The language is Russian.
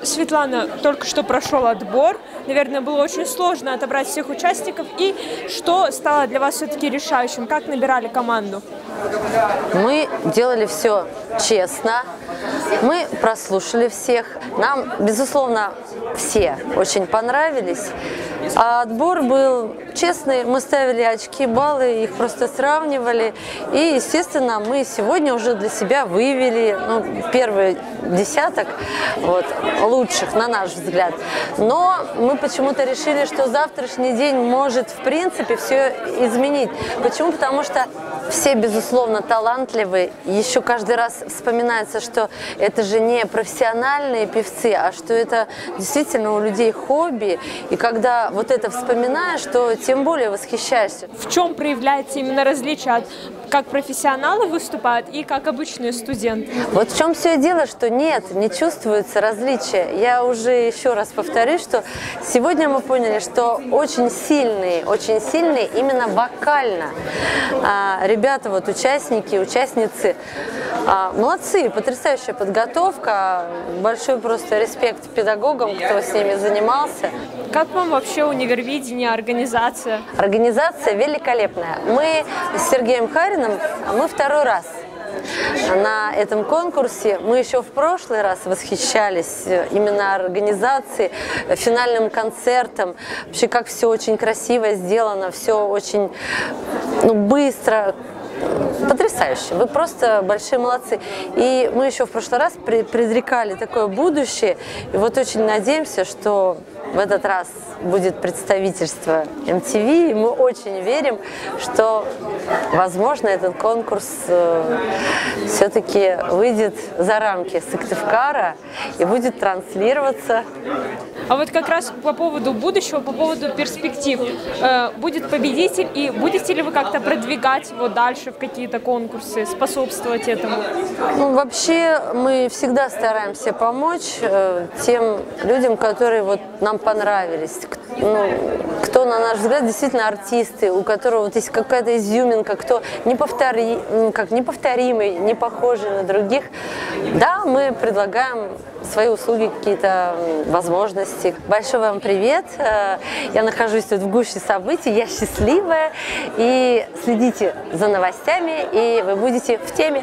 Светлана, только что прошел отбор. Наверное, было очень сложно отобрать всех участников. И что стало для вас все-таки решающим? Как набирали команду? Мы делали все честно. Мы прослушали всех. Нам, безусловно, все очень понравились. А отбор был честный. Мы ставили очки, баллы, их просто сравнивали. И, естественно, мы сегодня уже для себя вывели первый десяток лучших, на наш взгляд. Но мы почему-то решили, что завтрашний день может, в принципе, все изменить. Почему? Потому что все, безусловно, талантливые. Еще каждый раз вспоминается, что это же не профессиональные певцы, а что это действительно у людей хобби. И когда вот это вспоминаешь, то тем более восхищаешься. В чем проявляется именно различие, как профессионалы выступают и как обычные студенты? Вот в чем все дело, что нет, не чувствуется различия. Я уже еще раз повторюсь, что сегодня мы поняли, что очень сильные именно вокально ребята, участники, участницы, молодцы, потрясающая подготовка, большой просто респект педагогам, кто с ними занимался. Как вам вообще универвидение, организация? Организация великолепная. Мы с Сергеем Хариным, мы второй раз на этом конкурсе. Мы еще в прошлый раз восхищались именно организацией, финальным концертом. Вообще, как все очень красиво сделано, все очень быстро. Потрясающе. Вы просто большие молодцы. И мы еще в прошлый раз предрекали такое будущее. И вот очень надеемся, что в этот раз будет представительство MTV. И мы очень верим, что, возможно, этот конкурс все-таки выйдет за рамки Сыктывкара и будет транслироваться. А вот как раз по поводу будущего, по поводу перспектив. Будет победитель, и будете ли вы как-то продвигать его дальше в какие-то конкурсы, способствовать этому? Вообще мы всегда стараемся помочь тем людям, которые нам понравились. Кто, на наш взгляд, действительно артисты, у которого есть какая-то изюминка, кто неповторимый, не похожий на других. Да, мы предлагаем свои услуги, какие-то возможности. Большой вам привет. Я нахожусь тут в гуще событий, я счастливая. И следите за новостями, и вы будете в теме.